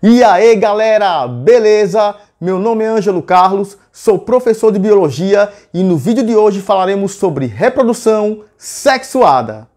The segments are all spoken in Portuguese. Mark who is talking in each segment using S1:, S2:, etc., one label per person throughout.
S1: E aí galera, beleza? Meu nome é Ângelo Carlos, sou professor de biologia e no vídeo de hoje falaremos sobre reprodução sexuada.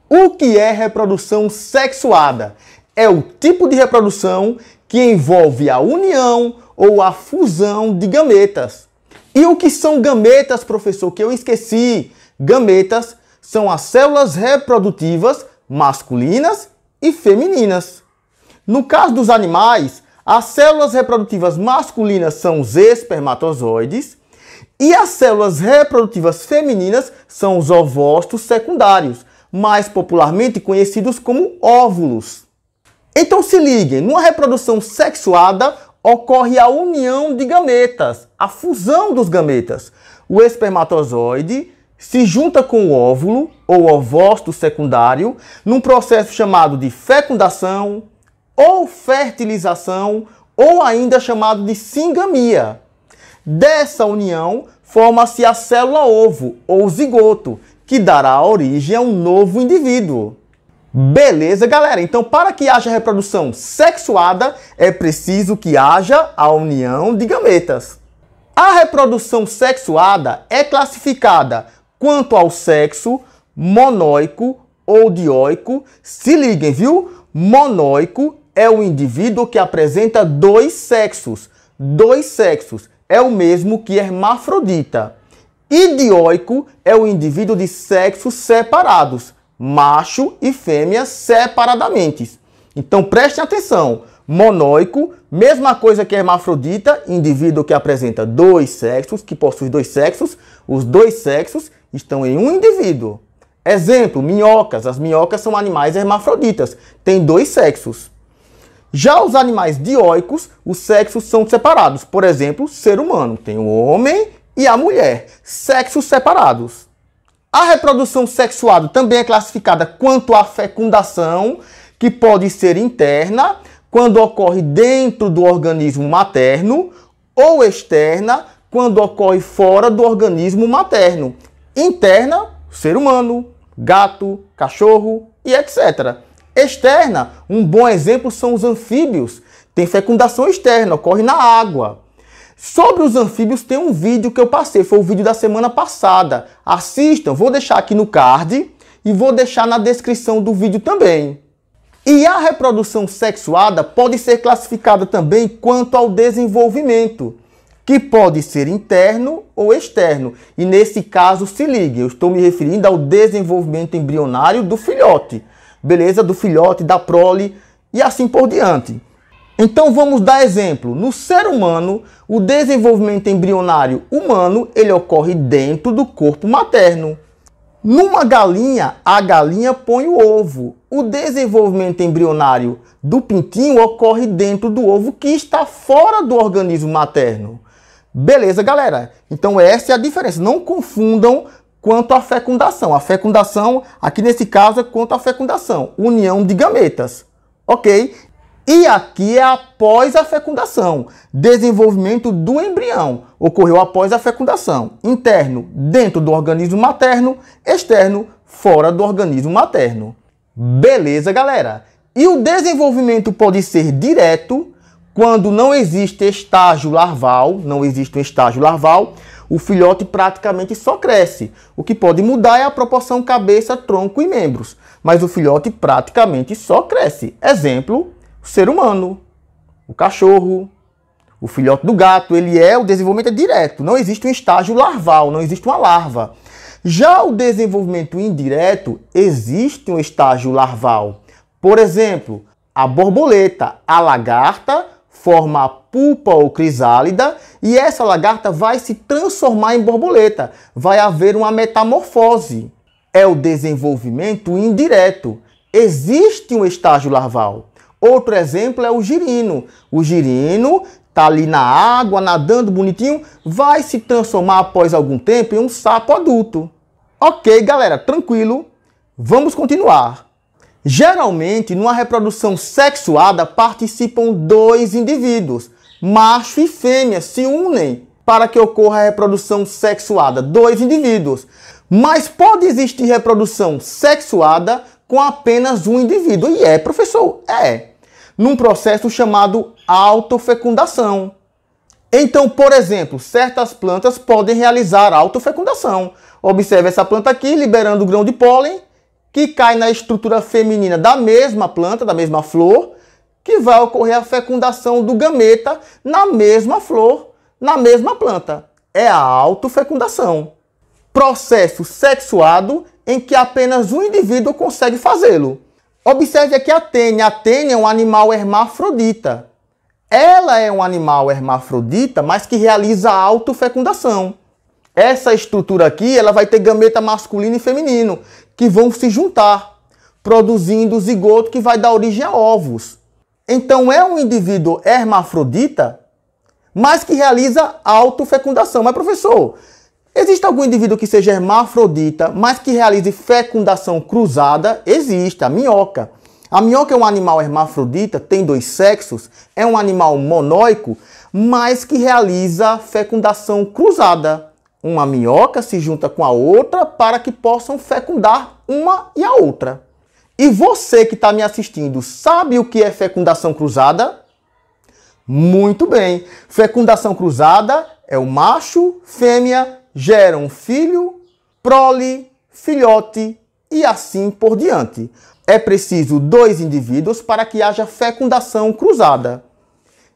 S1: O que é reprodução sexuada? É o tipo de reprodução que envolve a união ou a fusão de gametas. E o que são gametas, professor? Que eu esqueci. Gametas são as células reprodutivas masculinas e femininas. No caso dos animais, as células reprodutivas masculinas são os espermatozoides e as células reprodutivas femininas são os ovócitos secundários, mais popularmente conhecidos como óvulos. Então se liguem, numa reprodução sexuada ocorre a união de gametas, a fusão dos gametas. O espermatozoide se junta com o óvulo ou ovócito secundário num processo chamado de fecundação ou fertilização ou ainda chamado de singamia. Dessa união forma-se a célula ovo ou zigoto, que dará origem a um novo indivíduo. Beleza, galera? Então, para que haja reprodução sexuada, é preciso que haja a união de gametas. A reprodução sexuada é classificada quanto ao sexo monóico ou dioico. Se liguem, viu? Monóico é o indivíduo que apresenta dois sexos. Dois sexos é o mesmo que hermafrodita. E dioico é o indivíduo de sexos separados, macho e fêmea separadamente. Então prestem atenção, monóico, mesma coisa que hermafrodita, indivíduo que apresenta dois sexos, que possui dois sexos, os dois sexos estão em um indivíduo. Exemplo, minhocas, as minhocas são animais hermafroditas, têm dois sexos. Já os animais dioicos, os sexos são separados, por exemplo, ser humano, tem o homem e a mulher, sexos separados. A reprodução sexuada também é classificada quanto à fecundação, que pode ser interna, quando ocorre dentro do organismo materno, ou externa, quando ocorre fora do organismo materno. Interna, ser humano, gato, cachorro e etc. Externa, um bom exemplo são os anfíbios. Tem fecundação externa, ocorre na água. Sobre os anfíbios tem um vídeo que eu passei, foi o vídeo da semana passada. Assistam, vou deixar aqui no card e vou deixar na descrição do vídeo também. E a reprodução sexuada pode ser classificada também quanto ao desenvolvimento, que pode ser interno ou externo. E nesse caso, se ligue, eu estou me referindo ao desenvolvimento embrionário do filhote, beleza? Do filhote, da prole e assim por diante. Então vamos dar exemplo. No ser humano, o desenvolvimento embrionário humano ele ocorre dentro do corpo materno. Numa galinha, a galinha põe o ovo. O desenvolvimento embrionário do pintinho ocorre dentro do ovo que está fora do organismo materno. Beleza, galera? Então essa é a diferença. Não confundam quanto à fecundação. A fecundação, aqui nesse caso, é quanto à fecundação. União de gametas. Ok? E aqui é após a fecundação, desenvolvimento do embrião. Ocorreu após a fecundação. Interno, dentro do organismo materno. Externo, fora do organismo materno. Beleza, galera? E o desenvolvimento pode ser direto, quando não existe estágio larval. Não existe um estágio larval. O filhote praticamente só cresce. O que pode mudar é a proporção cabeça, tronco e membros. Mas o filhote praticamente só cresce. Exemplo, o ser humano, o cachorro, o filhote do gato, o desenvolvimento é direto. Não existe um estágio larval, não existe uma larva. Já o desenvolvimento indireto, existe um estágio larval. Por exemplo, a borboleta, a lagarta, forma a pupa ou crisálida e essa lagarta vai se transformar em borboleta. Vai haver uma metamorfose. É o desenvolvimento indireto. Existe um estágio larval. Outro exemplo é o girino. O girino está ali na água, nadando bonitinho, vai se transformar após algum tempo em um sapo adulto. Ok, galera, tranquilo. Vamos continuar. Geralmente, numa reprodução sexuada, participam dois indivíduos, Macho e fêmea se unem para que ocorra a reprodução sexuada, 2 indivíduos. Mas pode existir reprodução sexuada com apenas um indivíduo. E professor, num processo chamado autofecundação. Então, por exemplo, certas plantas podem realizar autofecundação. Observe essa planta aqui, liberando o grão de pólen, que cai na estrutura feminina da mesma planta, da mesma flor, que vai ocorrer a fecundação do gameta na mesma flor, na mesma planta. É a autofecundação. Processo sexuado em que apenas um indivíduo consegue fazê-lo. Observe aqui a tênia. A tênia é um animal hermafrodita. Ela é um animal hermafrodita, mas que realiza a autofecundação. Essa estrutura aqui, ela vai ter gameta masculino e feminino, que vão se juntar, produzindo o zigoto que vai dar origem a ovos. Então é um indivíduo hermafrodita, mas que realiza autofecundação. Mas professor, existe algum indivíduo que seja hermafrodita, mas que realize fecundação cruzada? Existe, a minhoca. A minhoca é um animal hermafrodita, tem 2 sexos, é um animal monóico, mas que realiza fecundação cruzada. Uma minhoca se junta com a outra para que possam fecundar uma e a outra. E você que está me assistindo, sabe o que é fecundação cruzada? Muito bem. Fecundação cruzada é o macho, fêmea, geram um filho, prole, filhote e assim por diante. É preciso 2 indivíduos para que haja fecundação cruzada.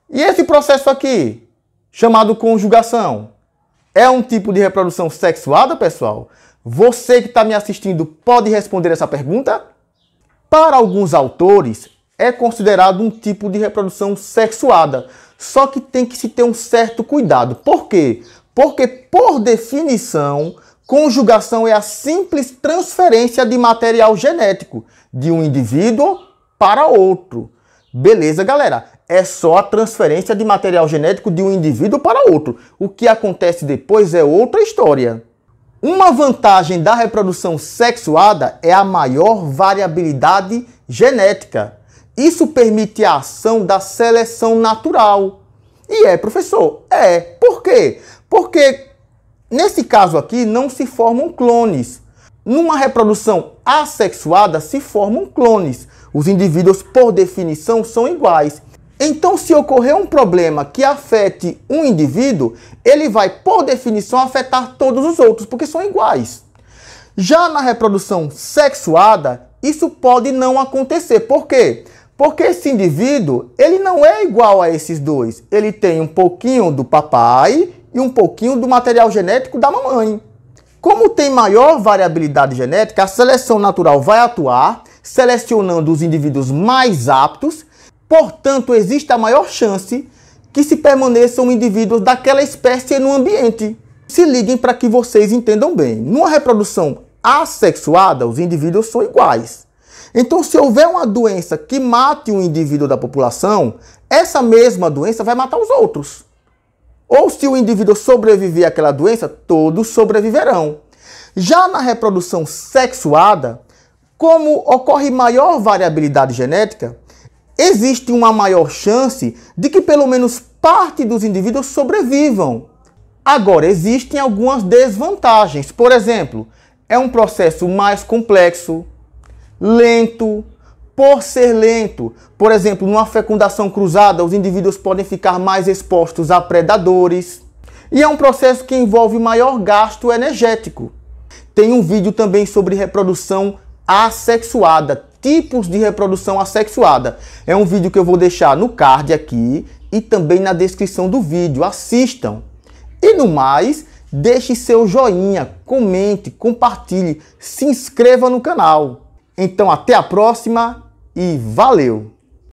S1: E esse processo aqui, chamado conjugação, é um tipo de reprodução sexuada, pessoal? Você que está me assistindo pode responder essa pergunta? Para alguns autores, é considerado um tipo de reprodução sexuada. Só que tem que se ter um certo cuidado. Por quê? Porque, por definição, conjugação é a simples transferência de material genético de um indivíduo para outro. Beleza, galera? É só a transferência de material genético de um indivíduo para outro. O que acontece depois é outra história. Uma vantagem da reprodução sexuada é a maior variabilidade genética. Isso permite a ação da seleção natural. E professor? Por quê? Porque nesse caso aqui não se formam clones. Numa reprodução assexuada se formam clones. Os indivíduos, por definição, são iguais. Então, se ocorrer um problema que afete um indivíduo, ele vai, por definição, afetar todos os outros, porque são iguais. Já na reprodução sexuada, isso pode não acontecer. Por quê? Porque esse indivíduo, ele não é igual a esses dois. Ele tem um pouquinho do papai e um pouquinho do material genético da mamãe. Como tem maior variabilidade genética, a seleção natural vai atuar, selecionando os indivíduos mais aptos. Portanto, existe a maior chance que se permaneçam indivíduos daquela espécie no ambiente. Se liguem para que vocês entendam bem. Numa reprodução assexuada, os indivíduos são iguais. Então, se houver uma doença que mate um indivíduo da população, essa mesma doença vai matar os outros. Ou se o indivíduo sobreviver àquela doença, todos sobreviverão. Já na reprodução sexuada, como ocorre maior variabilidade genética, existe uma maior chance de que pelo menos parte dos indivíduos sobrevivam. Agora, existem algumas desvantagens. Por exemplo, é um processo mais complexo, lento. Por ser lento, por exemplo, numa fecundação cruzada, os indivíduos podem ficar mais expostos a predadores. E é um processo que envolve maior gasto energético. Tem um vídeo também sobre reprodução assexuada, tipos de reprodução assexuada. É um vídeo que eu vou deixar no card aqui e também na descrição do vídeo. Assistam. E no mais, deixe seu joinha, comente, compartilhe, se inscreva no canal. Então até a próxima e valeu!